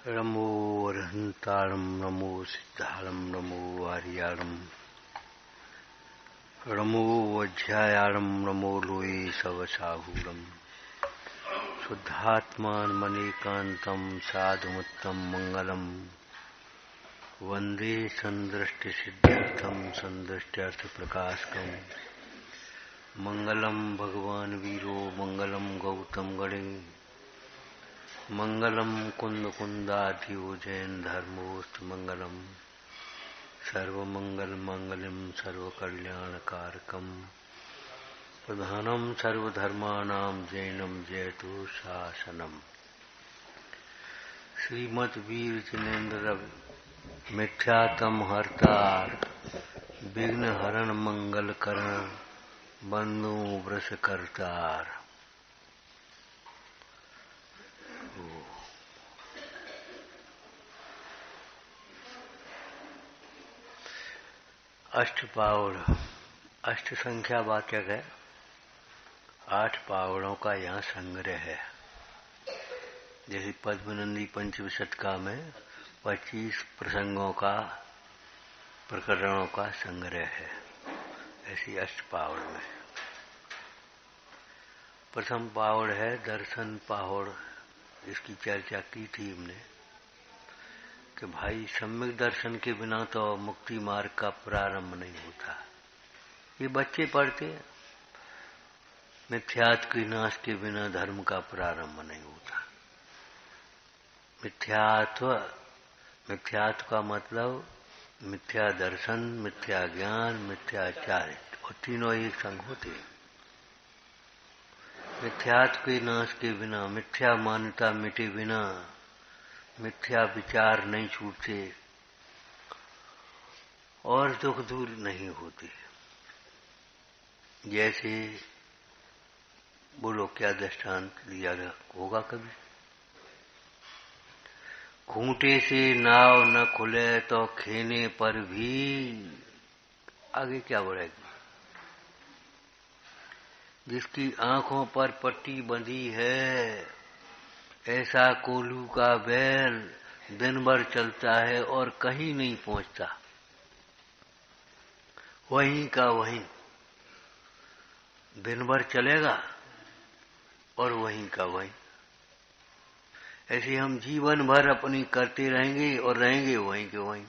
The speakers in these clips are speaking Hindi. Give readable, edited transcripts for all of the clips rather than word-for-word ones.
नमो अरहंताणं नमो सिद्धाणं नमो आर्याणं नमो वज्रायाणं नमो लोये सवसाहूरं शुद्धात्मानमनेकान्तं साधुमुत्तम मंगलम वंदे संदृष्टिसिद्ध्यर्थं संदृष्ट्यर्थप्रकाशकं मंगलम भगवान वीरो मंगलम गौतम गणे मंगलम कुंद कुंदाधियो जैन धर्मोस्त मंगलम सर्वमंगल मंगलम सर्वकल्याणकारकम प्रधानम सर्वधर्माणां जैनम जयतु शासनम। श्रीमद्वीर जिनेन्द्र मिथ्यातम हरतार विघ्न हरण मंगल करण बंधु वृष करतार। अष्ट पावड़ अष्ट संख्या वाचक है। 8 पावड़ों का यहाँ संग्रह है। जैसे पद्मनंदी पंचविशतका में 25 प्रसंगों का प्रकरणों का संग्रह है, ऐसी अष्ट पावड़ में प्रथम पावड़ है दर्शन पावड़। इसकी चर्चा की थी हमने कि भाई सम्यक दर्शन के बिना तो मुक्ति मार्ग का प्रारंभ नहीं होता। ये बच्चे पढ़ते हैं, मिथ्यात्व के नाश के बिना धर्म का प्रारंभ नहीं होता। मिथ्यात्व का मतलब मिथ्या दर्शन, मिथ्या ज्ञान, मिथ्याचार्य, और तीनों एक संग होते हैं। मिथ्यात्व के नाश के बिना, मिथ्या मान्यता मिटे बिना, मिथ्या विचार नहीं छूटते और दुख दूर नहीं होते। जैसे बोलो क्या दृष्टांत लिया होगा कभी? खूंटे से नाव न खुले तो खेने पर भी आगे क्या बढ़ेगी? जिसकी आंखों पर पट्टी बंधी है ऐसा कोल्हू का बैल दिन भर चलता है और कहीं नहीं पहुंचता, वहीं का वहीं दिन भर चलेगा और वहीं का वहीं। ऐसे हम जीवन भर अपनी करते रहेंगे और रहेंगे वहीं के वहीं।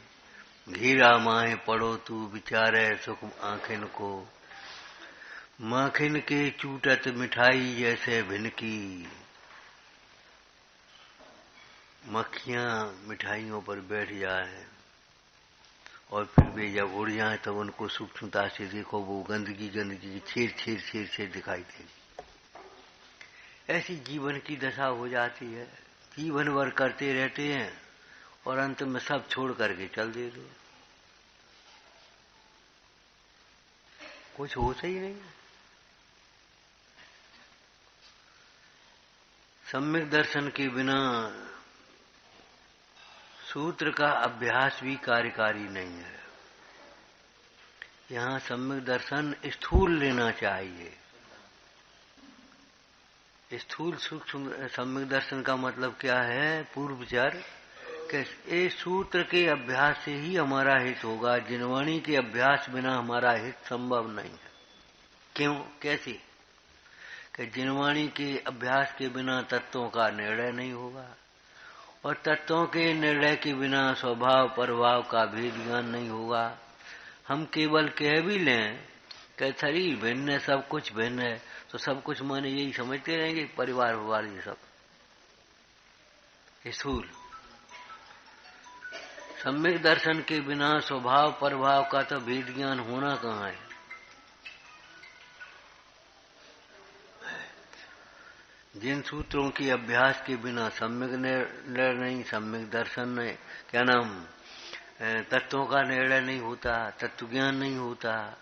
घीरा माहे पड़ो तू विचारे सुख आंखिन को, माखिन के चूटत मिठाई जैसे भिनकी। मक्खियां मिठाइयों पर बैठ जाए और फिर वे जब उड़ जाए तब उनको सूक्ष्मता से देखो, वो गंदगी गंदगी छेड़ छेड़ छेड़ छेड़ दिखाई देगी। ऐसी जीवन की दशा हो जाती है। जीवन भर करते रहते हैं और अंत में सब छोड़ करके चल देते, कुछ होता ही नहीं। सम्यक दर्शन के बिना सूत्र का अभ्यास भी कार्यकारी नहीं है। यहाँ सम्यक दर्शन स्थूल लेना चाहिए। स्थूल सूक्ष्म सम्यक दर्शन का मतलब क्या है? पूर्वचर कि इस सूत्र के अभ्यास से ही हमारा हित होगा। जिनवाणी के अभ्यास बिना हमारा हित संभव नहीं है। क्यों? कैसे? कि जिनवाणी के अभ्यास के बिना तत्वों का निर्णय नहीं होगा और तत्वों के निर्णय के बिना स्वभाव प्रभाव का भेद ज्ञान नहीं होगा। हम केवल कह भी लें कि शरीर भिन्न है, सब कुछ भिन्न है, तो सब कुछ माने यही समझते रहेंगे परिवार व्यवहार ये सब स्थूल। सम्यक दर्शन के बिना स्वभाव प्रभाव का तो भेद ज्ञान होना कहाँ है? जिन सूत्रों के अभ्यास के बिना सम्यक निर्णय नहीं, सम्यक दर्शन नहीं, क्या नाम, तत्वों का निर्णय नहीं होता, तत्व ज्ञान नहीं होता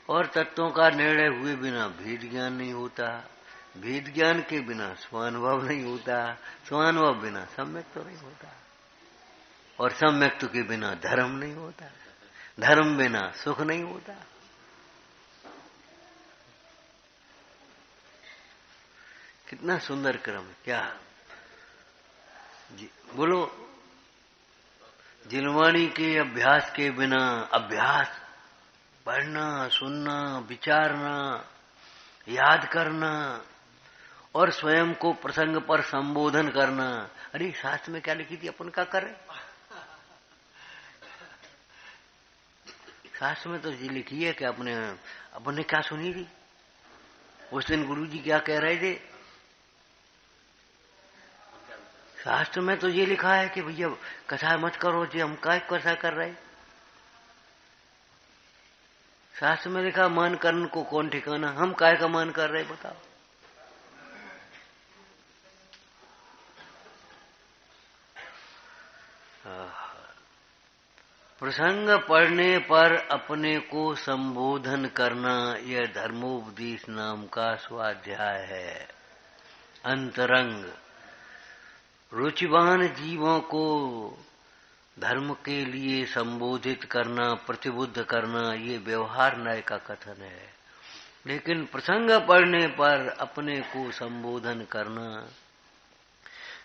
और तत्वों का निर्णय हुए बिना भेद ज्ञान नहीं होता, भेद ज्ञान के बिना स्वानुभव नहीं होता, स्वानुभव बिना सम्यक तो नहीं होता और सम्यक के बिना धर्म नहीं होता, धर्म बिना सुख नहीं होता। कितना सुंदर क्रम है। क्या बोलो। जिनवाणी के अभ्यास के बिना, अभ्यास पढ़ना, सुनना, विचारना, याद करना और स्वयं को प्रसंग पर संबोधन करना। अरे शास्त्र में क्या लिखी थी, अपन क्या कर रहे? शास्त्र में तो ये लिखी है कि अपने क्या सुनी थी उस दिन, गुरु जी क्या कह रहे थे। शास्त्र में तो ये लिखा है कि भैया कथा मत करो जी, हम क्या कथा कर रहे। शास्त्र में लिखा मान कर्म को कौन ठिकाना, हम काय का मान कर रहे बताओ। प्रसंग पढ़ने पर अपने को संबोधन करना, यह धर्मोपदेश नाम का स्वाध्याय है। अंतरंग रुचिवान जीवों को धर्म के लिए संबोधित करना, प्रतिबुद्ध करना, ये व्यवहार न्याय का कथन है। लेकिन प्रसंग पढ़ने पर अपने को संबोधन करना,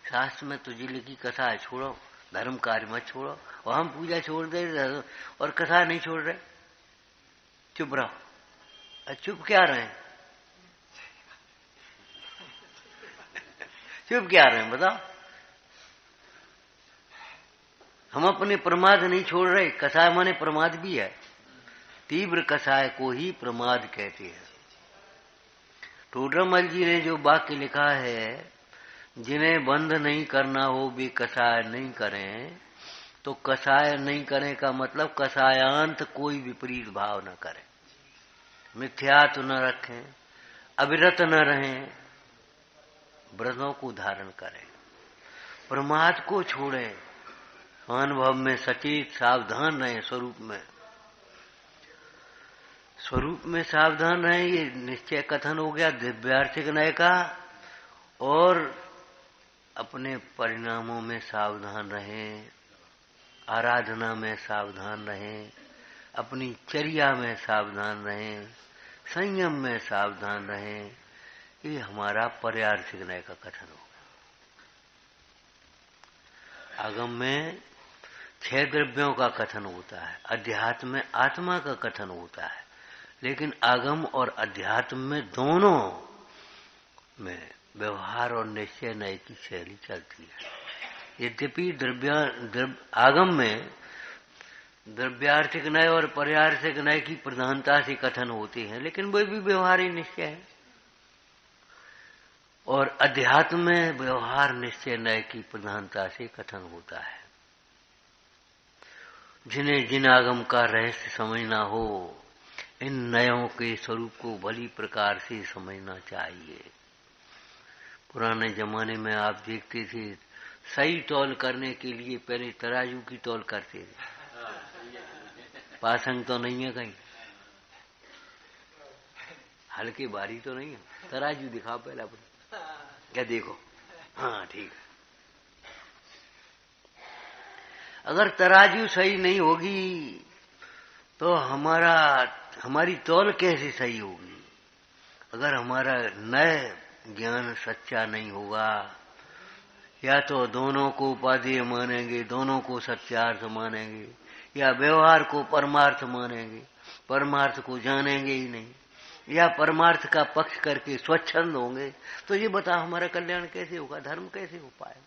शास्त्र में तुझे लिखी कथा है, छोड़ो, धर्म कार्य मत छोड़ो। और हम पूजा छोड़ दे और कथा नहीं छोड़ रहे, चुप रहो। चुप क्या रहे, चुप क्या रहे बताओ। हम अपने प्रमाद नहीं छोड़ रहे। कसाय माने प्रमाद भी है, तीव्र कसाय को ही प्रमाद कहते हैं। टोडरमल जी ने जो वाक्य लिखा है, जिन्हें बंद नहीं करना हो वे कसाय नहीं करें, तो कसाय नहीं करें का मतलब कसायांत कोई विपरीत भाव न करें, मिथ्यात्व न रखें, अविरत न रहें, व्रतों को धारण करें, प्रमाद को छोड़ें, अनुभव में सचेत सावधान रहें, स्वरूप में सावधान रहें। ये निश्चय कथन हो गया दिव्यार्थिक न्याय का। और अपने परिणामों में सावधान रहें, आराधना में सावधान रहें, अपनी चर्या में सावधान रहें, संयम में सावधान रहें। ये हमारा पर्यार्थिक न्याय का कथन होगा। आगम में 6 द्रव्यों का कथन होता है, अध्यात्म में आत्मा का कथन होता है। लेकिन आगम और अध्यात्म में दोनों में व्यवहार और निश्चय न्याय की शैली चलती है। यद्यपि आगम में द्रव्यार्थिक न्याय और पर्यार्थिक न्याय की प्रधानता से कथन होते हैं, लेकिन वे भी व्यवहारिक निश्चय है। और अध्यात्म में व्यवहार निश्चय न्याय की प्रधानता से कथन होता है। जिन्हें जिन आगम का रहस्य समझना हो, इन नयों के स्वरूप को भली प्रकार से समझना चाहिए। पुराने जमाने में आप देखते थे, सही तौल करने के लिए पहले तराजू की तौल करते थे। पासंग तो नहीं है कहीं, हल्के भारी तो नहीं है, तराजू दिखाओ पहले अपने, क्या देखो, हाँ ठीक है। अगर तराजू सही नहीं होगी तो हमारी तौल कैसे सही होगी? अगर हमारा नए ज्ञान सच्चा नहीं होगा, या तो दोनों को उपादेय मानेंगे, दोनों को सत्यार्थ मानेंगे, या व्यवहार को परमार्थ मानेंगे, परमार्थ को जानेंगे ही नहीं, या परमार्थ का पक्ष करके स्वच्छंद होंगे, तो ये बताओ हमारा कल्याण कैसे होगा, धर्म कैसे हो पाएगा?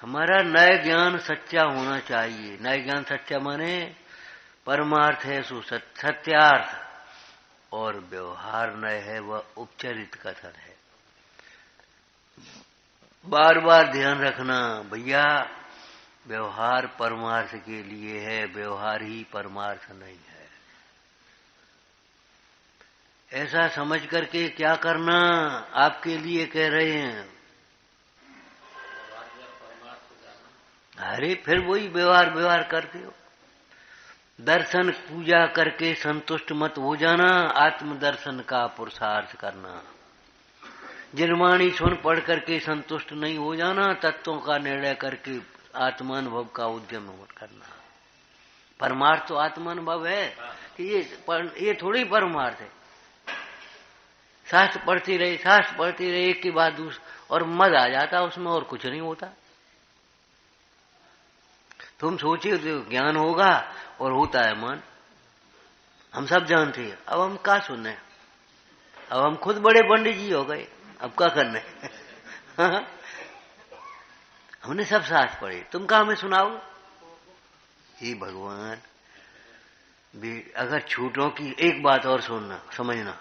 हमारा नए ज्ञान सच्चा होना चाहिए। नए ज्ञान सच्चा माने परमार्थ है सो सत्यार्थ, और व्यवहार नए है वह उपचरित कथन है। बार बार ध्यान रखना भैया, व्यवहार परमार्थ के लिए है, व्यवहार ही परमार्थ नहीं है। ऐसा समझ करके क्या करना आपके लिए कह रहे हैं। अरे फिर वही व्यवहार करते हो। दर्शन पूजा करके संतुष्ट मत हो जाना, आत्मदर्शन का पुरुषार्थ करना। जिनवाणी सुन पढ़ करके संतुष्ट नहीं हो जाना, तत्वों का निर्णय करके आत्मानुभव का उद्यम मत करना। परमार्थ तो आत्मानुभव है कि ये थोड़ी परमार्थ है। शास्त्र पढ़ते रहे एक के बाद दूसरा, और मद आ जाता उसमें, और कुछ नहीं होता। तुम सोचिए तो ज्ञान होगा और होता है मन। हम सब जानते हैं, अब हम क्या सुनने, अब हम खुद बड़े पंडित जी हो गए, अब क्या करने। हमने सब शास्त्र पढ़े, तुम क्या हमें सुनाओ। हे भगवान, अगर छोटों की एक बात और सुनना, समझना,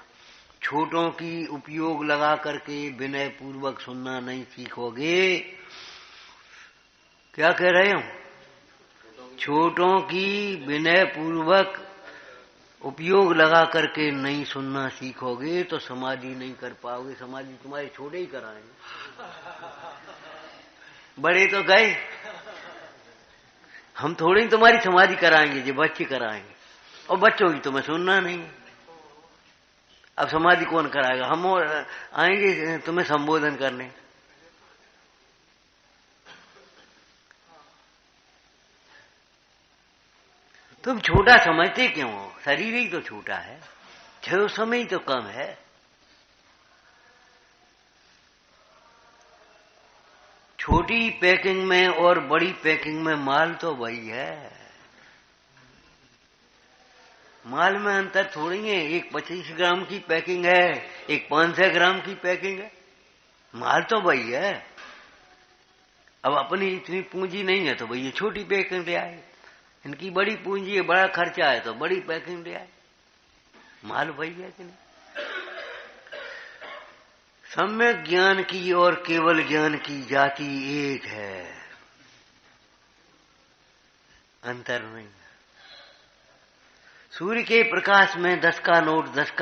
छोटों की उपयोग लगा करके विनय पूर्वक सुनना नहीं सीखोगे। क्या कह रहे हो? छोटों की विनय पूर्वक उपयोग लगा करके नहीं सुनना सीखोगे तो समाधि नहीं कर पाओगे। समाधि तुम्हारे छोटे ही कराएंगे, बड़े तो गए। हम थोड़ी ही तुम्हारी समाधि कराएंगे, जो बच्चे कराएंगे, और बच्चों की तुम्हें सुनना नहीं। अब समाधि कौन कराएगा? हम और आएंगे तुम्हें संबोधन करने। तुम छोटा समझते क्यों हो? शरीर ही तो छोटा है, छह समय ही तो कम है। छोटी पैकिंग में और बड़ी पैकिंग में माल तो वही है। माल में अंतर थोड़ी है। एक 25 ग्राम की पैकिंग है, एक 500 ग्राम की पैकिंग है, माल तो वही है। अब अपनी इतनी पूंजी नहीं है तो भैया छोटी पैकिंग ले आए, इनकी बड़ी पूंजी है, बड़ा खर्चा है तो बड़ी पैकिंग ले आए। माल वही है कि नहीं? सम्यक ज्ञान की और केवल ज्ञान की जाति एक है, अंतर नहीं। सूर्य के प्रकाश में 10 का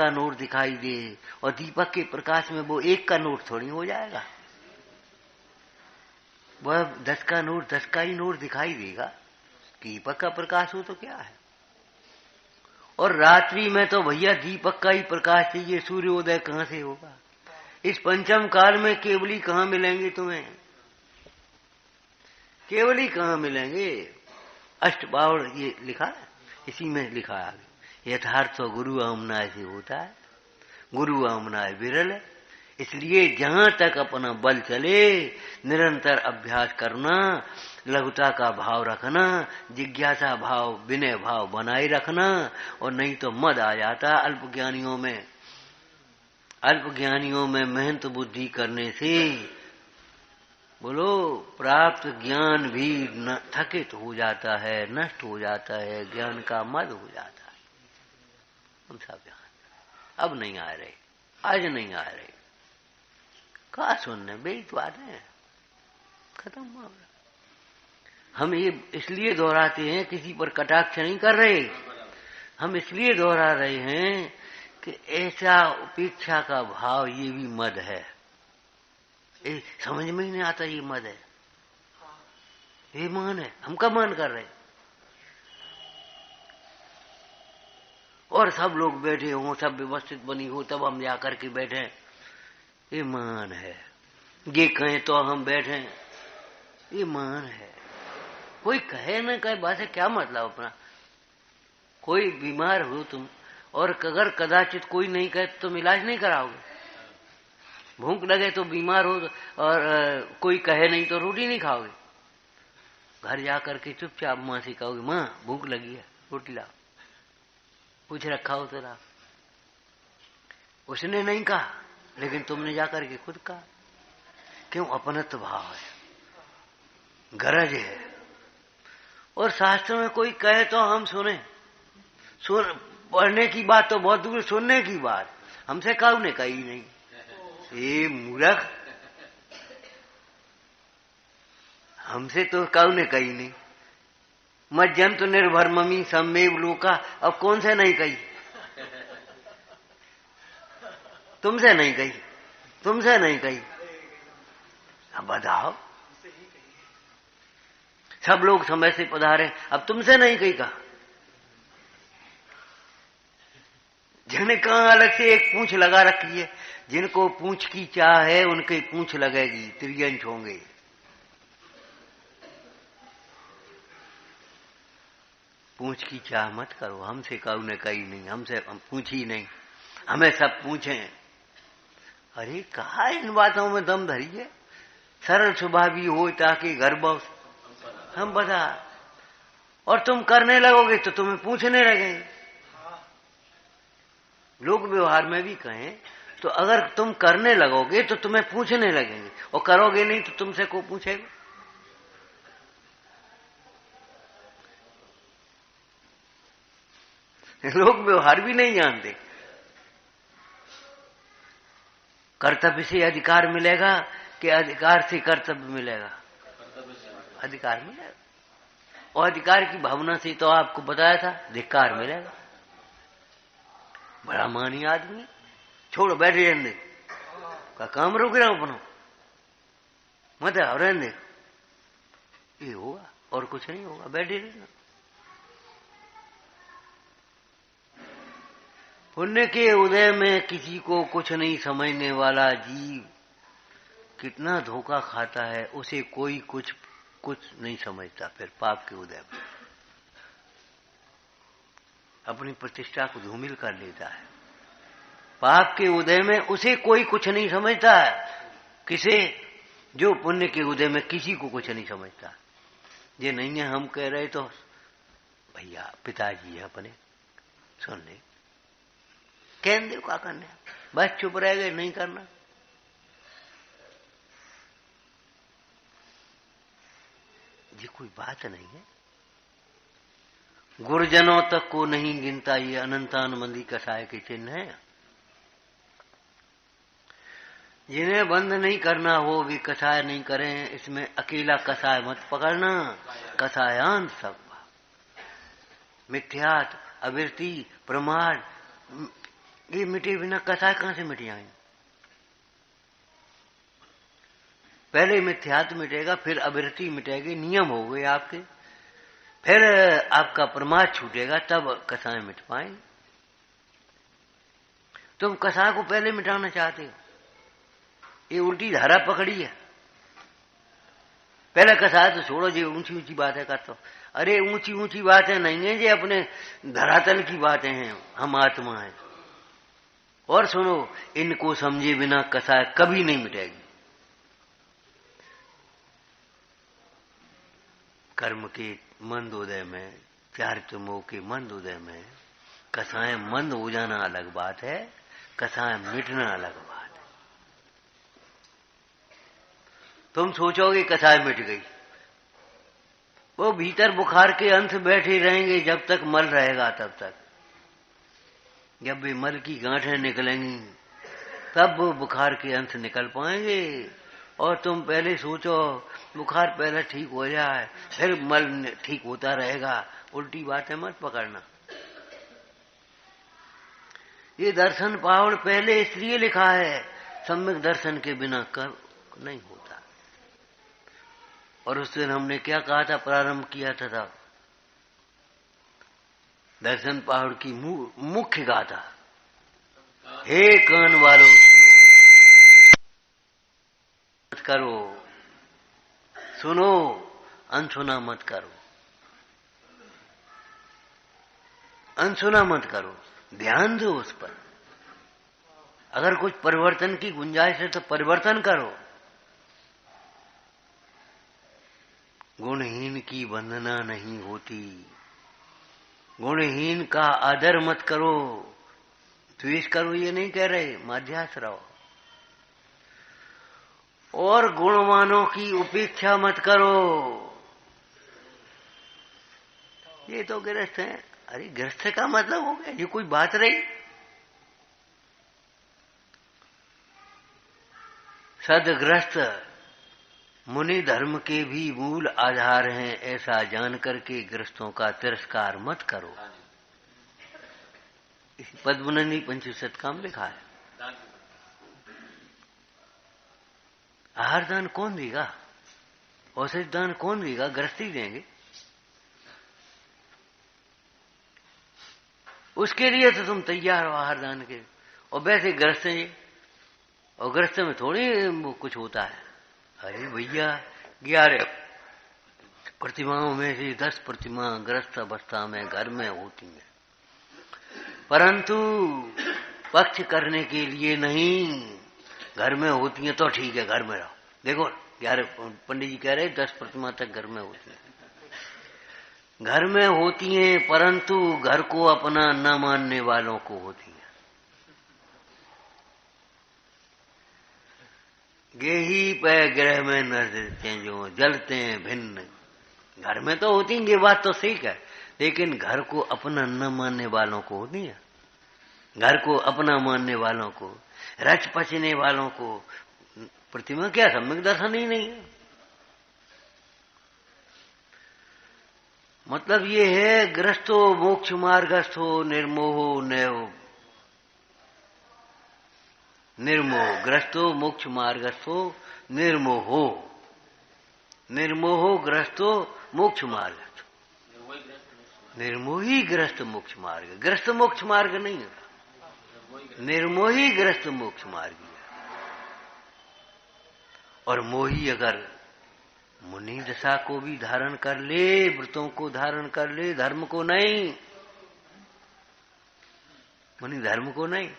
नोट दिखाई दे, और दीपक के प्रकाश में वो 1 का नोट थोड़ी हो जाएगा। वह 10 का नोट 10 का ही नोट दिखाई देगा। दीपक का प्रकाश हो तो क्या है। और रात्रि में तो भैया दीपक का ही प्रकाश चाहिए, सूर्योदय कहां से होगा। इस पंचम काल में केवली कहां मिलेंगे तुम्हें? केवली कहां मिलेंगे? अष्टबावड़ ये लिखा है, इसी में लिखा है, यथार्थ तो गुरु आमनाय से होता है, गुरु आमनाय विरल है। इसलिए जहां तक अपना बल चले निरंतर अभ्यास करना, लघुता का भाव रखना, जिज्ञासा भाव, विनय भाव बनाए रखना, और नहीं तो मद आ जाता अल्पज्ञानियों में। अल्पज्ञानियों में मेहनत बुद्धि करने से बोलो प्राप्त ज्ञान भी थकित हो जाता है, नष्ट हो जाता है, ज्ञान का मद हो जाता है। हम सब यहाँ अब नहीं आ रहे, आज नहीं आ रहे, कहा सुनने बेईतवार है, खत्म हो रहा। हम ये इसलिए दोहराते हैं, किसी पर कटाक्ष नहीं कर रहे, हम इसलिए दोहरा रहे हैं कि ऐसा उपेक्षा का भाव ये भी मद है। समझ में ही नहीं आता ये मद है, ये मान है। हम कब मान कर रहे? और सब लोग बैठे हों, सब व्यवस्थित बनी हो, तब हम जाकर के बैठे, ये मान है। ये कहें तो हम बैठे, ये मान है। कोई कहे न कहे बात है, क्या मतलब अपना। कोई बीमार हो तुम, और अगर कदाचित कोई नहीं कहे तो तुम इलाज नहीं कराओगे। भूख लगे तो बीमार हो, और कोई कहे नहीं तो रोटी नहीं खाओगे। घर जाकर के चुपचाप माँ से कहोगे, माँ भूख लगी है, रोटी लाओ, कुछ रखा हो तो लाओ। उसने नहीं कहा, लेकिन तुमने जाकर के खुद कहा। क्यों? अपनत्व भाव है, गरज है। और शास्त्र में कोई कहे तो हम सुने। पढ़ने की बात तो बहुत दूर, सुनने की बात हमसे काऊ ने कही नहीं। ये मूर्ख, हमसे तो काऊ ने कही नहीं। मज्जंत निर्भर ममी सम्मेव लोका, अब कौन से नहीं कही? तुमसे नहीं कही, तुमसे नहीं कही, अब बताओ। सब लोग समय से पधारे, अब तुमसे नहीं कही कहा। जिन्हें कहा अलग से एक पूंछ लगा रखी है, जिनको पूंछ की चाह है उनकी पूंछ लगेगी, त्रियंच होंगे। पूंछ की चाह मत करो। हमसे काऊ ने कही नहीं, हमसे हम पूछी नहीं, हमें सब पूछे। अरे कहा इन बातों में दम धरी है, सरल स्वभावी हो ताकि घर बस हम बता। और तुम करने लगोगे तो तुम्हें पूछने लगेंगे। लोग व्यवहार में भी कहें तो अगर तुम करने लगोगे तो तुम्हें पूछने लगेंगे, और करोगे नहीं तो तुमसे को पूछेगा। लोग व्यवहार भी नहीं जानते। कर्तव्य से अधिकार मिलेगा कि अधिकार से कर्तव्य मिलेगा? अधिकार मिलेगा। और अधिकार की भावना से तो आपको बताया था धिक्कार मिलेगा। बड़ा मानी आदमी, छोड़ बैठे रहने का काम रुक रहा अपना, मत रहने, ये होगा और कुछ नहीं होगा, बैठे रहना। पुण्य के उदय में किसी को कुछ नहीं समझने वाला जीव कितना धोखा खाता है, उसे कोई कुछ नहीं समझता। फिर पाप के उदय में अपनी प्रतिष्ठा को धूमिल कर लेता है। पाप के उदय में उसे कोई कुछ नहीं समझता है। किसे? जो पुण्य के उदय में किसी को कुछ नहीं समझता। ये नहीं है हम कह रहे तो भैया पिताजी है अपने, सुन ले, कहने दो क्या करने, बस चुप रह गए, नहीं करना। ये कोई बात नहीं है। गुरुजनों तक को नहीं गिनता, ये अनंतान मंदी कसाय के चिन्ह है। जिन्हें बंद नहीं करना हो भी कसाय नहीं करें। इसमें अकेला कसाय मत पकड़ना, कसायान सब मिथ्यात, अविरति, प्रमाद, ये मिटे बिना कसाय कहां से मिट जाएंगे? पहले मिथ्यात मिटेगा, फिर अविरति मिटेगी, नियम हो गए आपके, फिर आपका प्रमाद छूटेगा, तब कसाय मिट पाएंगे। तुम कसाय को पहले मिटाना चाहते हो, ये उल्टी धारा पकड़ी है। पहले कसाय तो छोड़ो, जी ऊंची ऊंची बातें करते हो। अरे ऊंची ऊंची बातें नहीं है, जी अपने धरातल की बातें हैं, हम आत्मा है। और सुनो, इनको समझे बिना कसाय कभी नहीं मिटेगी। कर्म के मंद उदय में, चारित्र मोह के मंद उदय में कसाय मंद हो जाना अलग बात है, कसाय मिटना अलग बात है। तुम सोचोगे कसाय मिट गई, वो भीतर बुखार के अंश बैठे रहेंगे जब तक मल रहेगा, तब तक। जब भी मल की गांठें निकलेंगी तब वो बुखार के अंश निकल पाएंगे। और तुम पहले सोचो बुखार पहले ठीक हो जाए, फिर मल ठीक होता रहेगा। उल्टी बातें मत पकड़ना। ये दर्शन पावड़ पहले इसलिए लिखा है, सम्यक दर्शन के बिना कर नहीं होता। और उस दिन हमने क्या कहा था, प्रारंभ किया था दर्शन पहाड़ की मुख्य गाथा, हे कान वालों मत करो, सुनो, अनसुना मत करो, अनसुना मत करो, ध्यान दो उस पर। अगर कुछ परिवर्तन की गुंजाइश है तो परिवर्तन करो। गुणहीन की वंदना नहीं होती, गुणहीन का आदर मत करो, द्वेष करो ये नहीं कह रहे, मध्यास रहो। और गुणवानों की उपेक्षा मत करो। ये तो गृहस्थ है। अरे गृहस्थ का मतलब हो गया, ये कोई बात रही? सदगृहस्थ मुनि धर्म के भी मूल आधार हैं, ऐसा जानकर के गृहस्थों का तिरस्कार मत करो। पद्मनंदी पंचशत में लिखा है। आहार दान कौन देगा? औषधि दान कौन देगा? गृहस्थी देंगे। उसके लिए तो तुम तैयार हो आहार दान के। और वैसे गृहस्थ हैं, और गृहस्थ में थोड़ी कुछ होता है। अरे भैया 11 प्रतिमाओं में से 10 प्रतिमा ग्रस्त अवस्था में घर में होती है, परंतु पक्ष करने के लिए नहीं, घर में होती हैं तो ठीक है, घर में रहो। देखो यार, पंडित जी कह रहे 10 प्रतिमा तक घर में होती हैं। घर में होती हैं, परंतु घर को अपना न मानने वालों को होती हैं। गेही पे ग्रह में न जो जलते हैं भिन्न। घर में तो होती हैं, ये बात तो सही है, लेकिन घर को अपना न मानने वालों को होती है। घर को अपना मानने वालों को, रच पचने वालों को प्रतिमा क्या सम्यक दर्शन ही नहीं है। मतलब ये है ग्रस्तो मोक्ष मार्गस्थो निर्मोहो नयो। निर्मोह ग्रस्तो मोक्ष मार्गस्थो निर्मोहो। निर्मोहो ग्रस्तो मोक्ष मार्ग। निर्मोही ग्रस्त मोक्ष मार्ग। ग्रस्त मोक्ष मार्ग नहीं है, निर्मोही ग्रस्त मोक्ष मार्ग है। और मोही अगर मुनि दशा को भी धारण कर ले, व्रतों को धारण कर ले, धर्म को नहीं, मुनि धर्म को नहीं,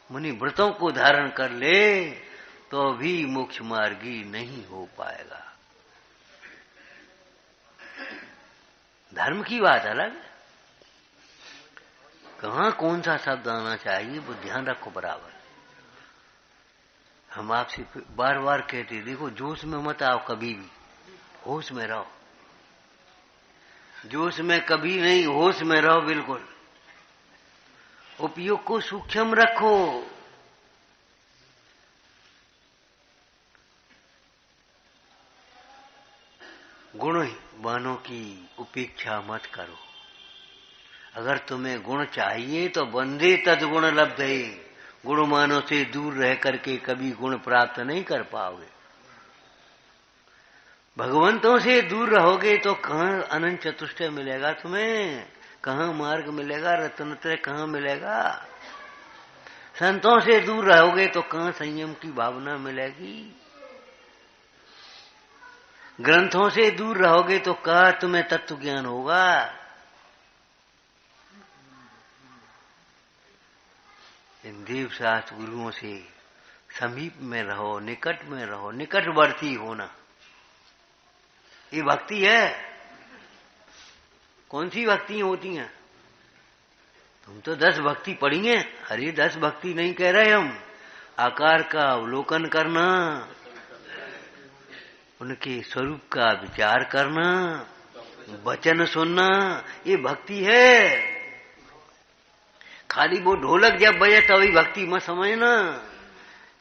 मुनि व्रतों को धारण कर ले तो भी मोक्ष मार्गी नहीं हो पाएगा। धर्म की बात अलग है, कहाँ कौन सा शब्द आना चाहिए वो ध्यान रखो बराबर। हम आपसे बार बार कहते, देखो जोश में मत आओ कभी भी, होश में रहो। जोश में कभी नहीं, होश में रहो बिल्कुल। उपयोग को सूक्ष्म रखो। गुणवानों की उपेक्षा मत करो। अगर तुम्हें गुण चाहिए तो बंदे तद्गुण लब्धे। गुणवानों से दूर रह करके कभी गुण प्राप्त नहीं कर पाओगे। भगवंतों से दूर रहोगे तो कहाँ अनंत चतुष्टय मिलेगा तुम्हें, कहाँ मार्ग मिलेगा, रत्नत्रय कहाँ मिलेगा। संतों से दूर रहोगे तो कहाँ संयम की भावना मिलेगी। ग्रंथों से दूर रहोगे तो कहाँ तुम्हें तत्व ज्ञान होगा। इन देव शास्त्र गुरुओं से समीप में रहो, निकट में रहो, निकटवर्ती होना, ये भक्ति है। कौन सी भक्ति होती हैं? तुम तो 10 भक्ति पढ़ी हैं। अरे 10 भक्ति नहीं कह रहे हम, आकार का अवलोकन करना, उनके स्वरूप का विचार करना, वचन सुनना, ये भक्ति है। खाली वो ढोलक जब बजे तभी भक्ति मत समझना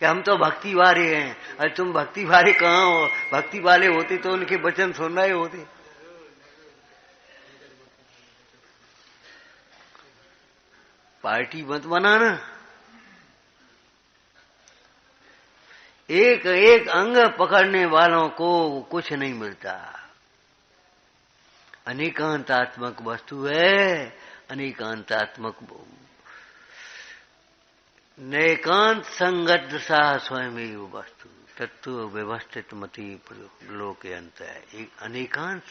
कि हम तो भक्ति वाले हैं। अरे तुम भक्ति वाले कहाँ हो? भक्ति वाले होते तो उनके वचन सुन रहे होते। पार्टी मत बनाना। एक एक अंग पकड़ने वालों को कुछ नहीं मिलता। अनेकांतात्मक वस्तु है, अनेकांतात्मक नैकांत संगत सा स्वयं वस्तु तत्व व्यवस्थित मति लोके अंत है। एक अनेकांत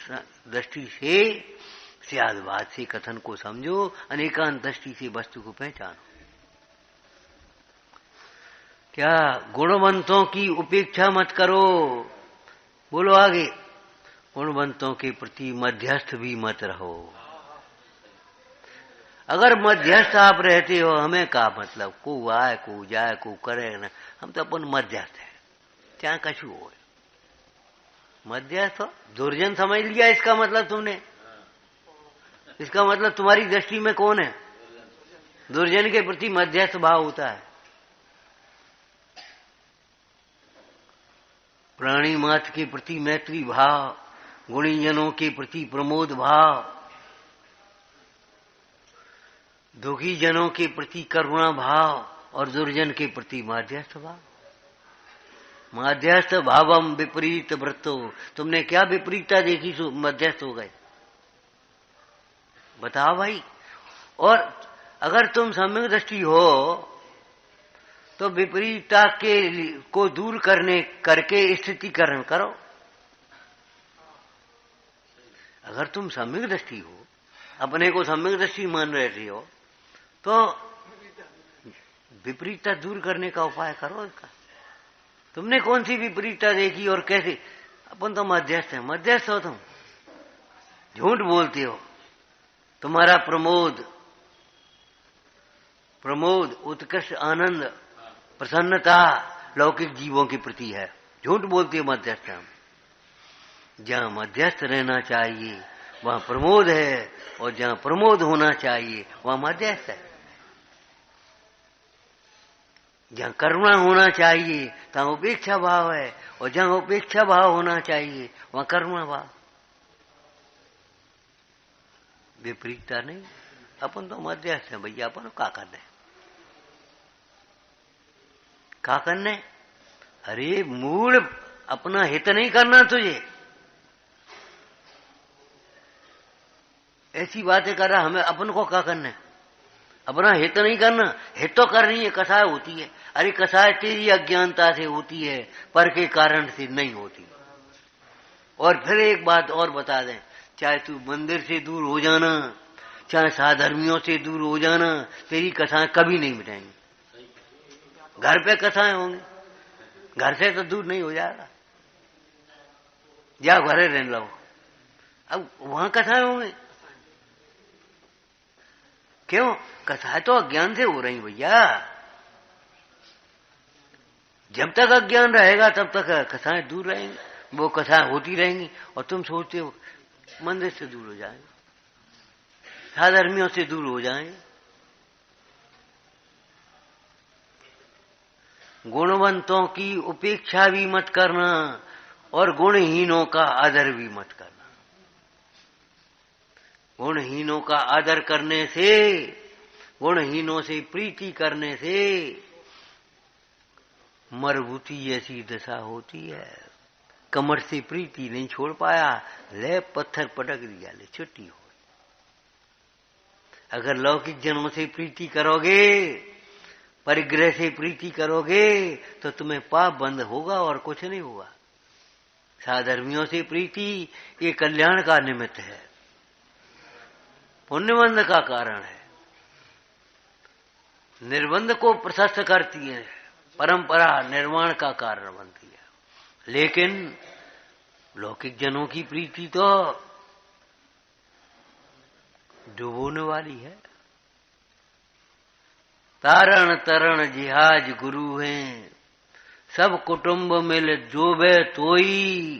दृष्टि से सियादवाद से कथन को समझो, अनेकांत दृष्टि से वस्तु को पहचानो। क्या गुणवंतों की उपेक्षा मत करो। बोलो आगे। गुणवंतों के प्रति मध्यस्थ भी मत रहो। अगर मध्यस्थ आप रहते हो, हमें का मतलब, को आए को जाए को करे ना, हम तो अपन मध्यस्थ है, क्या कछु हो। मध्यस्थ हो, दुर्जन समझ लिया इसका मतलब तुमने। इसका मतलब तुम्हारी दृष्टि में कौन है? दुर्जन के प्रति मध्यस्थ भाव होता है। प्राणी मात्र के प्रति मैत्री भाव, गुणीजनों के प्रति प्रमोद भाव, दुखी जनों के प्रति करुणा भाव और दुर्जन के प्रति माध्यस्थ भाव। माध्यस्थ भावम विपरीत व्रतो। तुमने क्या विपरीतता देखी सो मध्यस्थ हो गए? बताओ भाई। और अगर तुम सम्यक दृष्टि हो तो विपरीतता को दूर करके स्थितिकरण करो। अगर तुम सम्यक दृष्टि हो, अपने को सम्यक दृष्टि मान रहे हो, तो विपरीतता दूर करने का उपाय करो इसका। तुमने कौन सी विपरीतता देखी और कैसे? अपन तो मध्यस्थ है। मध्यस्थ हो तुम, झूठ बोलते हो। तुम्हारा प्रमोद उत्कृष्ट आनंद प्रसन्नता लौकिक जीवों के प्रति है। झूठ बोलते हो मध्यस्थ हम। जहां मध्यस्थ रहना चाहिए वहां प्रमोद है, और जहां प्रमोद होना चाहिए वहां मध्यस्थ है। जहां करुणा होना चाहिए तहां उपेक्षा भाव है, और जहां उपेक्षा भाव होना चाहिए वहां करुणा भाव। विपरीतता नहीं। अपन तो मध्यस्थ है भैया। अपन का करने? अरे मूल अपना हित नहीं करना तुझे। ऐसी बातें कर रहा, हमें अपन को क्या करना है? अपना हित नहीं करना। हित तो करनी है, कसाय होती है। अरे कसाय तेरी अज्ञानता से होती है, पर के कारण से नहीं होती। और फिर एक बात और बता दें, चाहे तू मंदिर से दूर हो जाना, चाहे साधर्मियों से दूर हो जाना, तेरी कसाएं कभी नहीं मिटाएंगी। घर पे कसाएं होंगी, घर से तो दूर नहीं हो जाएगा। जा घरे रहने लो, अब वहां कसाएं होंगे। क्यों? कसाएं तो अज्ञान से हो रही भैया। जब तक अज्ञान रहेगा तब तक कसाएं दूर रहेंगी, वो कसाएं होती रहेंगी। और तुम सोचते हो मंदिर से दूर हो जाएंगे, साधर्मियों से दूर हो जाएंगे। गुणवंतों की उपेक्षा भी मत करना, और गुणहीनों का आदर भी मत करना। गुणहीनों का आदर करने से, गुणहीनों से प्रीति करने से मरभूति जैसी दशा होती है। कमर से प्रीति नहीं छोड़ पाया, ले पत्थर पटक दिया, ले छुट्टी हो। अगर लौकिक जनों से प्रीति करोगे, परिग्रह से प्रीति करोगे, तो तुम्हें पाप बंद होगा और कुछ नहीं होगा। साधर्मियों से प्रीति ये कल्याण का निमित्त है, पुण्यबंध का कारण है। निर्बंध को प्रशस्त करती है, परंपरा निर्माण का कारण बनती है। लेकिन लौकिक जनों की प्रीति तो डुबोने वाली है। तारण तरण जिहाज गुरु हैं, सब कुटुंब मिल जोबे तोई,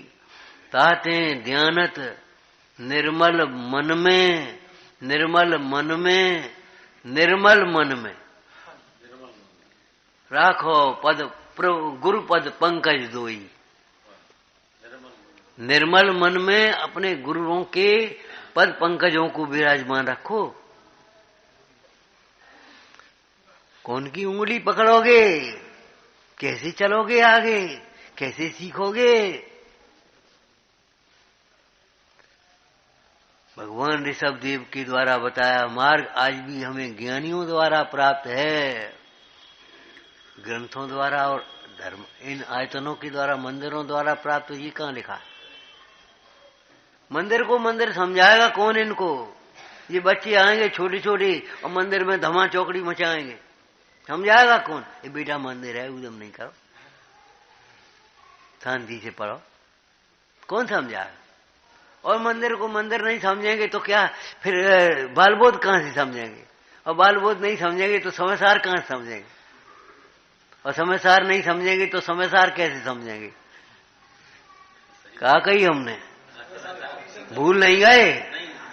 ताते ध्यानत निर्मल मन में, निर्मल मन में, निर्मल मन में राखो पद गुरु पद पंकज दोई। निर्मल मन में अपने गुरुओं के पद पंकजों को विराजमान रखो। कौन की उंगली पकड़ोगे? कैसे चलोगे आगे? कैसे सीखोगे? भगवान ऋषभ देव के द्वारा बताया मार्ग आज भी हमें ज्ञानियों द्वारा प्राप्त है, ग्रंथों द्वारा और धर्म इन आयतनों के द्वारा, मंदिरों द्वारा प्राप्त। ये कहाँ लिखा है? मंदिर को मंदिर समझाएगा कौन इनको? ये बच्चे आएंगे छोटे छोटे और मंदिर में धमा चौकड़ी मचाएंगे, समझाएगा कौन? ये बेटा मंदिर है, उदम नहीं करो, शांति से पढ़ो। कौन समझाएगा? और मंदिर को मंदिर नहीं समझेंगे तो क्या फिर बालबोध कहां से समझेंगे? और बालबोध नहीं समझेंगे तो समयसार कहां से समझेंगे? और समयसार नहीं समझेंगे तो समयसार कैसे समझेंगे? कहा कही हमने, भूल नहीं गए?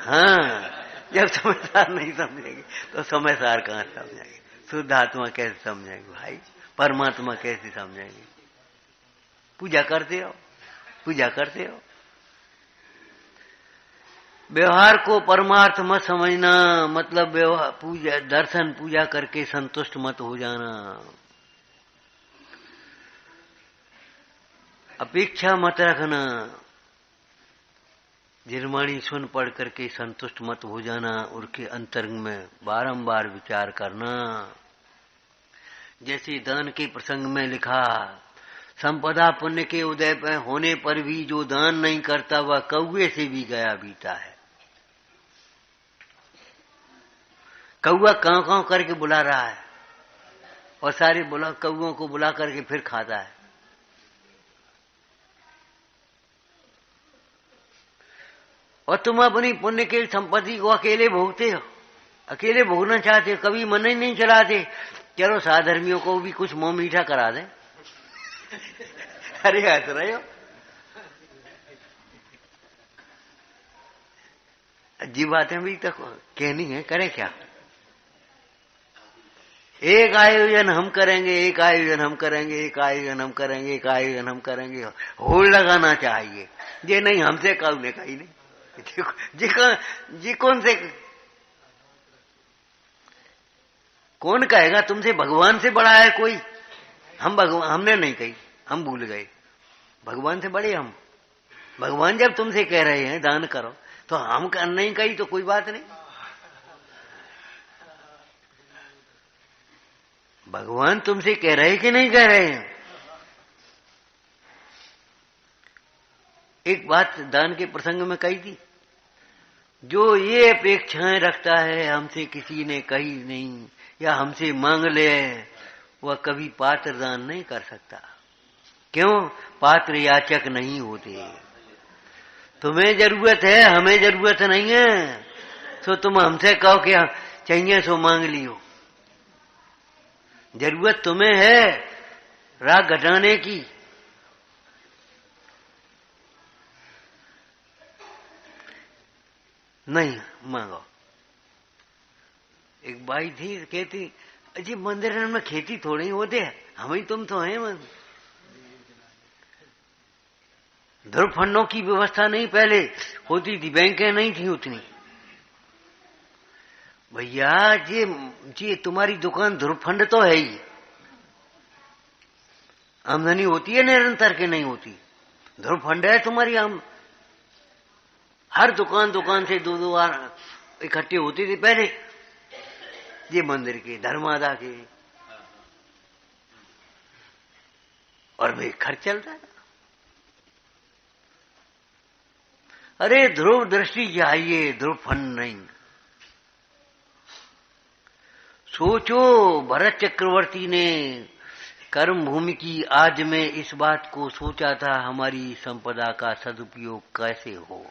हाँ, जब समयसार नहीं समझेंगे तो समयसार कहां समझेंगे? शुद्ध आत्मा कैसे समझेंगे भाई? परमात्मा कैसे समझेंगे? पूजा करते हो, पूजा करते हो। व्यवहार को परमार्थ मत समझना, मतलब व्यवहार पूजा दर्शन पूजा करके संतुष्ट मत हो जाना, अपेक्षा मत रखना, जिरमाणी सुन पढ़ करके संतुष्ट मत हो जाना, उनके अंतरंग में बारंबार विचार करना। जैसे दान के प्रसंग में लिखा, संपदा पुण्य के उदय पर होने पर भी जो दान नहीं करता वह कौवे से भी गया बीता है। कौवा कांव कांव करके बुला रहा है और सारे कौओं को बुला करके फिर खाता है। और तुम अपनी पुण्य की संपत्ति को अकेले भोगते हो, अकेले भोगना चाहते हो, कभी मन ही नहीं चलाते चलो साधर्मियों को भी कुछ मुंह मीठा करा दें। अरे हंस रहे हो, जी बातें भी तो कहनी है, करे क्या। एक आयोजन हम करेंगे, एक आयोजन हम करेंगे, एक आयोजन हम करेंगे, एक आयोजन हम करेंगे, होड़ लगाना चाहिए। ये नहीं हमसे कहो ने कही नहीं, जी कौन से कौन कहेगा तुमसे भगवान से बड़ा है कोई। हम भगवान हमने नहीं कही, हम भूल गए भगवान से बड़े हम। भगवान जब तुमसे कह रहे हैं दान करो तो हम नहीं कही तो कोई बात नहीं। भगवान तुमसे कह रहे कि नहीं कह रहे हैं। एक बात दान के प्रसंग में कही थी, जो ये अपेक्षाएं रखता है हमसे किसी ने कही नहीं या हमसे मांग ले, वह कभी पात्र दान नहीं कर सकता। क्यों? पात्र याचक नहीं होते। तुम्हें जरूरत है, हमें जरूरत नहीं है, तो तुम हमसे कहो कि चाहिए सो मांग लियो। जरूरत तुम्हें है राग घटाने की, नहीं मांगो। एक बाई थी कहती, अजी मंदिर में खेती थोड़ी होते है, हम ही तुम तो हैं। ध्रुव फंडों की व्यवस्था नहीं पहले होती थी, बैंकें नहीं थी उतनी। भैया जी तुम्हारी दुकान ध्रुव फंड तो है ही, आमदनी होती है निरंतर के नहीं होती। ध्रुव फंड है तुम्हारी। हर दुकान से दो बार इकट्ठे होती थी पहले, ये मंदिर के धर्मादा के, और वे खर्च चलता था। अरे ध्रुव दृष्टि चाहिए, ध्रुव फंड नहीं। सोचो भरत चक्रवर्ती ने कर्म भूमि की आज में इस बात को सोचा था, हमारी संपदा का सदुपयोग कैसे हो,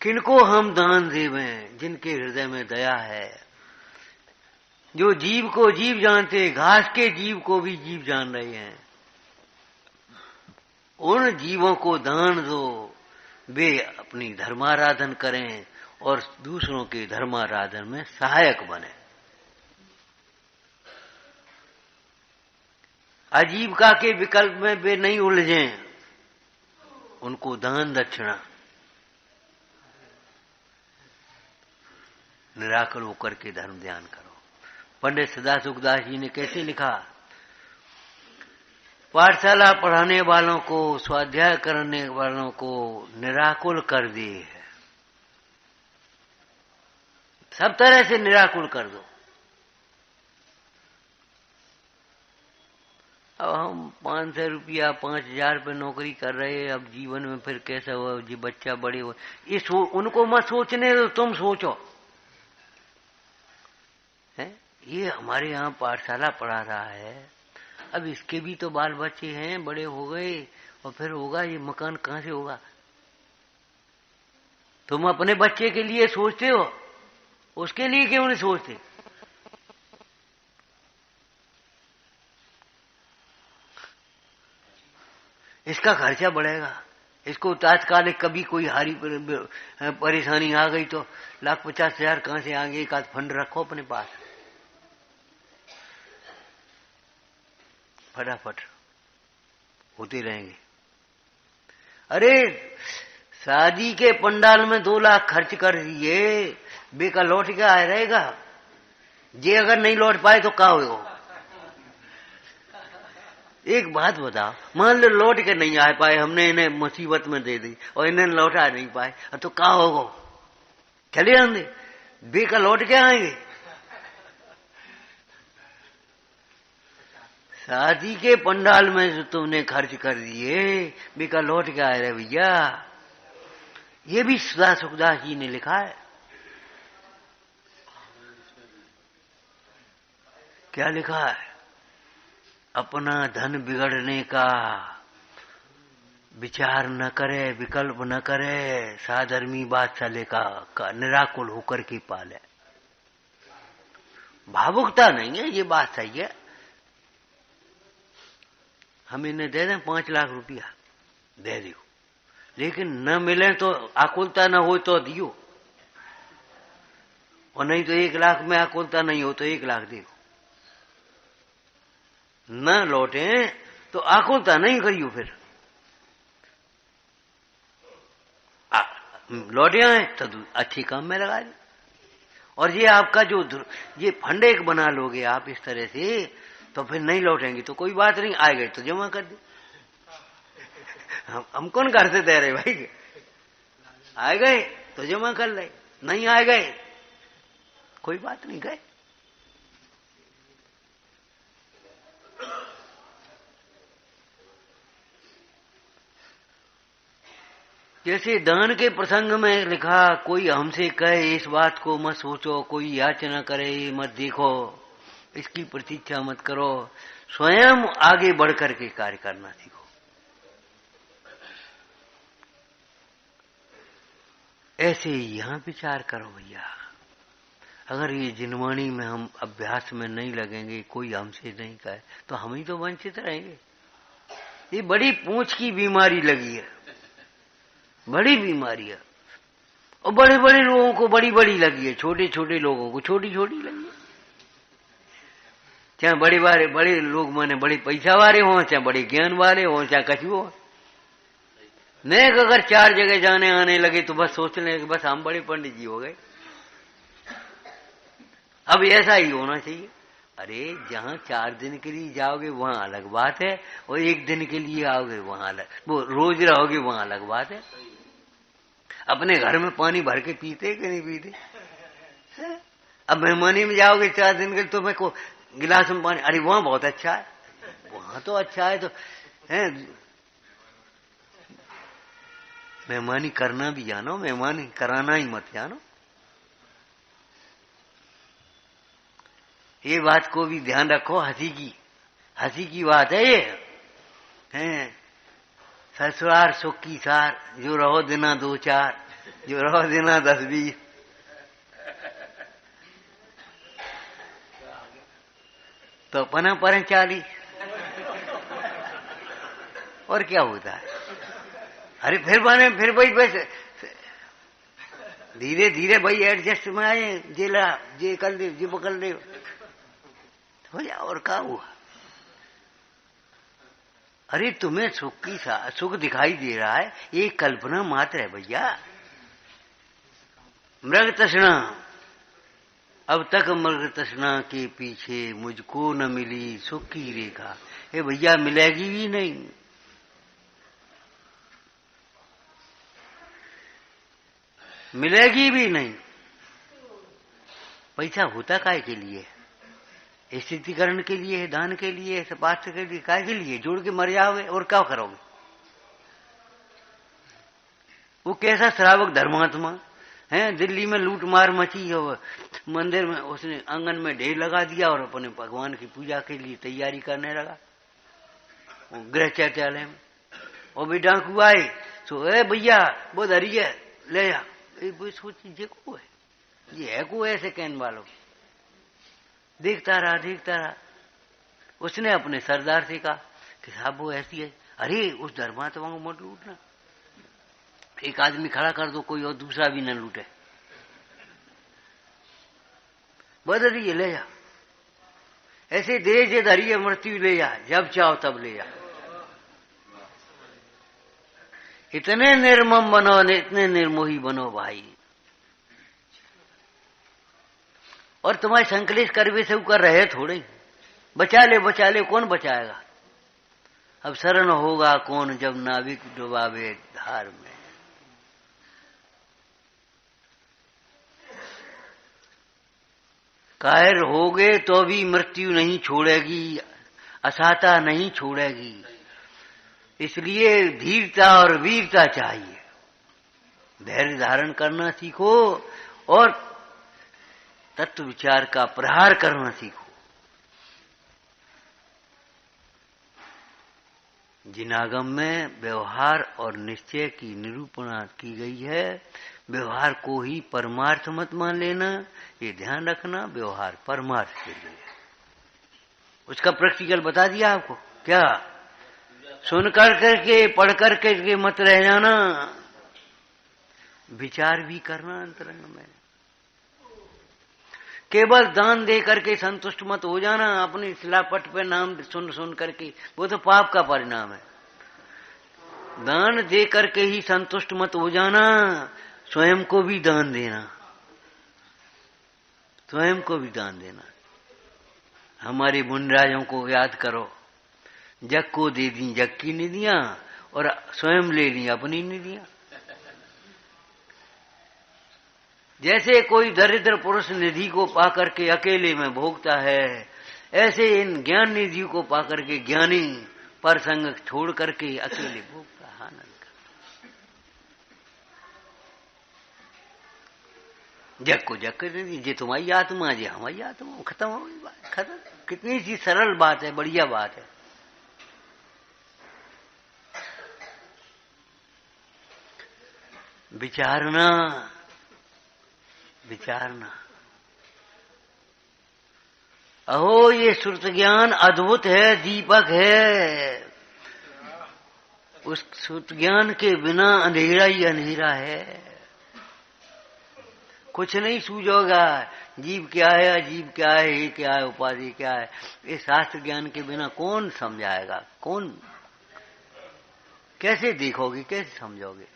किनको हम दान देवें। जिनके हृदय में दया है, जो जीव को जीव जानते, घास के जीव को भी जीव जान रहे हैं, उन जीवों को दान दो, वे अपनी धर्माराधन करें और दूसरों के धर्माराधन में सहायक बने। आजीविका के विकल्प में वे नहीं उलझें, उनको दान दक्षिणा निराकल होकर के धर्म ध्यान करो। पंडित सदा सुखदास जी ने कैसे लिखा, पाठशाला पढ़ाने वालों को, स्वाध्याय करने वालों को निराकुल कर दिए है, सब तरह से निराकुल कर दो। अब हम 500 रुपया 5000 पे नौकरी कर रहे हैं, अब जीवन में फिर कैसा हुआ जी, बच्चा बड़े हो, उनको मत सोचने दो, तुम सोचो। है ये हमारे यहाँ पाठशाला पढ़ा रहा है, अब इसके भी तो बाल बच्चे हैं, बड़े हो गए, और फिर होगा ये मकान कहाँ से होगा। तुम अपने बच्चे के लिए सोचते हो, उसके लिए क्यों नहीं सोचते। इसका खर्चा बढ़ेगा, इसको तात्कालिक कभी कोई हारी परेशानी आ गई तो 1,50,000 कहां से आगे, एक आध फंड रखो अपने पास, फटाफट होते रहेंगे। अरे शादी के पंडाल में 2 लाख खर्च कर दिए, बेका लौट के आया रहेगा। जे अगर नहीं लौट पाए तो क्या होगा। एक बात बताओ, मान लो लौट के नहीं आ पाए, हमने इन्हें मुसीबत में दे दी और इन्हें लौटा नहीं पाए, तो क्या होगा। चले आएंगे, बेका लौट के आएंगे। शादी के पंडाल में जो तुमने खर्च कर दिए, बेका लौट के आए रहे भैया। ये भी सदा सुखदास जी ने लिखा है। क्या लिखा है? अपना धन बिगड़ने का विचार न करे, विकल्प न करे, साधर्मी बादशाह का निराकुल होकर के पाले। भावुकता नहीं है, ये बात सही है। हम इन्हें दे दें 5 लाख रुपया, दे दियो, लेकिन न मिले तो आकुलता न हो तो दियो, और नहीं तो 1 लाख में आकुलता नहीं हो तो 1 लाख दियो। न लौटे तो आकुलता नहीं करियो, फिर लौटे आए तो अच्छी काम में लगा दे। और ये आपका जो ये फंड एक बना लोगे आप इस तरह से, तो फिर नहीं लौटेंगे तो कोई बात नहीं, आए गए तो जमा कर दे। हम कौन घर से दे रहे भाई? आए गए तो जमा कर ले, नहीं आए गए कोई बात नहीं, गए। जैसे दान के प्रसंग में लिखा, कोई हमसे कहे इस बात को मत सोचो, कोई याचना करे मत देखो, इसकी प्रतीक्षा मत करो, स्वयं आगे बढ़कर के कार्य करना सीखो। ऐसे ही यहां विचार करो भैया, अगर ये जिनवाणी में हम अभ्यास में नहीं लगेंगे, कोई हमसे नहीं कहे, तो हम ही तो वंचित रहेंगे। ये बड़ी पूंछ की बीमारी लगी है, बड़ी बीमारी है। और बड़े बड़े लोगों को बड़ी बड़ी लगी है, छोटे छोटे लोगों को छोटी छोटी लगी है। चाहे बड़े लोग माने बड़े पैसा वाले हों, चाहे बड़े ज्ञान वाले हों, चाहे कछु हो, नेक अगर 4 जगह जाने आने लगे तो बस सोचने कि बस हम बड़े पंडित जी हो गए। अब ऐसा ही होना चाहिए। अरे जहां 4 दिन के लिए जाओगे वहां अलग बात है, और 1 दिन के लिए आओगे वहां अलग, वो रोज रहोगे वहां अलग बात है। अपने घर में पानी भर के पीते कि नहीं पीते? अब मेहमानी में जाओगे 4 दिन के लिए, तो मैं को गिलास में पानी, अरे वहां बहुत अच्छा है, वहां तो अच्छा है, तो है मेहमानी करना भी जानो, मेहमानी कराना ही मत जानो। ये बात को भी ध्यान रखो। हंसी की बात है ये, हैं ससुराल सुख की सार, जो रहो दिना 2-4, जो रहो दिना 10-20। तो अपना पर 40, और क्या होता है? अरे फिर भाई बस धीरे धीरे भाई एडजस्ट में आए, जे कर ले, जे पकड़ ले हो जा, और क्या हुआ? अरे तुम्हें सुख दिखाई दे रहा है, ये कल्पना मात्र है भैया। मृग तृष्णा, अब तक मृग तृष्णा के पीछे मुझको न मिली सुख की रेखा। ये भैया मिलेगी भी नहीं। मिलेगी भी नहीं। पैसा होता काय के लिए? स्थितिकरण के लिए, दान के लिए, स्वास्थ्य के लिए, काय के लिए? जोड़ के मर जाओगे और क्या करोगे? वो कैसा श्रावक धर्मात्मा है, दिल्ली में लूट मार मची हो, मंदिर में उसने आंगन में ढेर लगा दिया और अपने भगवान की पूजा के लिए तैयारी करने लगा गृह चैत्यालय में। और भी डाकू आए तो भैया वो धरी है, ले जा। सोची ये को है, ये है को ऐसे कहने वालों। देखता रहा। उसने अपने सरदार से कहा कि साहब वो ऐसी है। अरे उस धर्मात्मा को मत लूटना, एक आदमी खड़ा कर दो, कोई और दूसरा भी न लूटे। बदलिए ले जा, ऐसे दे जे धरिए मृत्यु ले जा, जब चाहो तब ले जा। इतने निर्मम बनो, इतने निर्मोही बनो भाई। और तुम्हारे संकलेश करवे से कर रहे थोड़े, बचा ले कौन बचाएगा? अब शरण होगा कौन जब नाविक डुबावे धार में। कायर होगे तो भी मृत्यु नहीं छोड़ेगी, असाता नहीं छोड़ेगी। इसलिए धीरता और वीरता चाहिए। धैर्य धारण करना सीखो और तत्व विचार का प्रहार करना सीखो। जिनागम में व्यवहार और निश्चय की निरूपणा की गई है। व्यवहार को ही परमार्थ मत मान लेना, ये ध्यान रखना। व्यवहार परमार्थ के लिए, उसका प्रैक्टिकल बता दिया आपको। क्या सुन कर करके पढ़ कर के मत रह जाना, विचार भी करना अंतरंग में। केवल दान दे करके संतुष्ट मत हो जाना, अपनी शिलापट पे नाम सुन सुन करके, वो तो पाप का परिणाम है। दान दे करके ही संतुष्ट मत हो जाना, स्वयं को भी दान देना, स्वयं को भी दान देना। हमारे मुनिराजों को याद करो, जग को दे दी जग की निधियां और स्वयं ले ली अपनी निधियां। जैसे कोई दरिद्र पुरुष निधि को पाकर के अकेले में भोगता है, ऐसे इन ज्ञान निधि को पाकर के ज्ञानी पर संग छोड़ करके अकेले भोगता है, आनंद का। जग को जग कर दीजिए, तुम्हारी आत्मा जी हमारी आत्मा, खत्म हो गई बात, खत्म। कितनी सी सरल बात है, बढ़िया बात है। विचारना, विचारना। अहो ये श्रुत ज्ञान अद्भुत है, दीपक है। उस श्रुत ज्ञान के बिना अंधेरा ही अंधेरा है, कुछ नहीं सूझोगा। जीव क्या है, अजीब क्या है, ये क्या है, उपाधि क्या है, ये शास्त्र ज्ञान के बिना कौन समझाएगा? कौन कैसे देखोगे, कैसे समझोगे?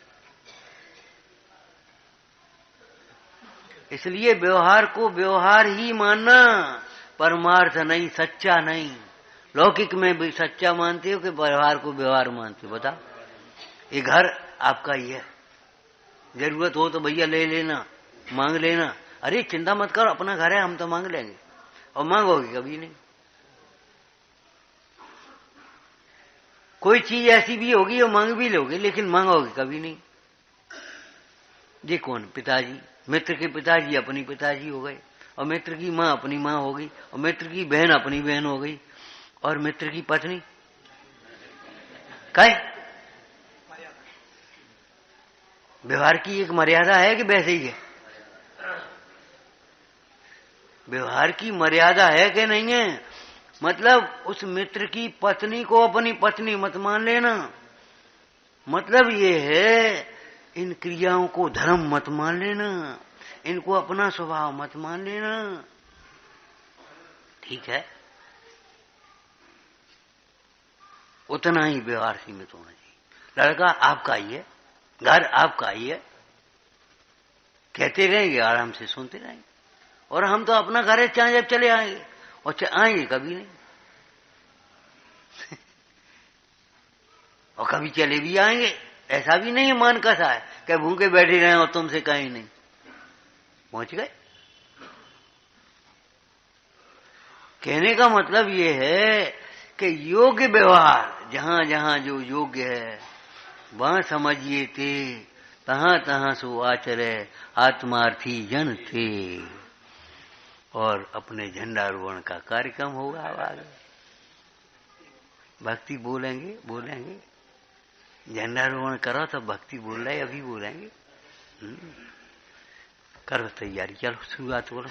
इसलिए व्यवहार को व्यवहार ही मानना, परमार्थ नहीं, सच्चा नहीं। लौकिक में भी सच्चा मानते हो कि व्यवहार को व्यवहार मानते हो? बताओ। ये घर आपका ही है, जरूरत हो तो भैया ले लेना, मांग लेना। अरे चिंता मत करो, अपना घर है, हम तो मांग लेंगे। और मांगोगे कभी नहीं। कोई चीज ऐसी भी होगी और मांग भी लोगे, लेकिन मांगोगे कभी नहीं। ये कौन? पिताजी, मित्र के पिताजी अपनी पिताजी हो गए, और मित्र की माँ अपनी माँ हो गई, और मित्र की बहन अपनी बहन हो गई, और मित्र की पत्नी काय? व्यवहार की एक मर्यादा है कि वैसे ही है? व्यवहार की मर्यादा है कि नहीं है? मतलब उस मित्र की पत्नी को अपनी पत्नी मत मान लेना। मतलब ये है, इन क्रियाओं को धर्म मत मान लेना, इनको अपना स्वभाव मत मान लेना। ठीक है, उतना ही व्यवहार सीमित होना चाहिए। लड़का आपका ही है, घर आपका ही है, कहते रहेंगे, आराम से सुनते रहेंगे। और हम तो अपना घर है, चाहे जब चले आएंगे, और आएंगे कभी नहीं। और कभी चले भी आएंगे, ऐसा भी नहीं है मान कसा है कि भूखे बैठे रहे और तुमसे कहीं नहीं। पहुंच गए। कहने का मतलब ये है कि योग्य व्यवहार, जहां जहां जो योग्य है वहां समझिए थे, तहां तहां सो आचरे आत्मार्थी जन थे। और अपने झंडारोहण का कार्यक्रम होगा। आगे भक्ति बोलेंगे, बोलेंगे। झंडारोहण करो तो भक्ति बोल रहे, अभी बोलेंगे। करो तैयारी, चलो शुरुआत करो।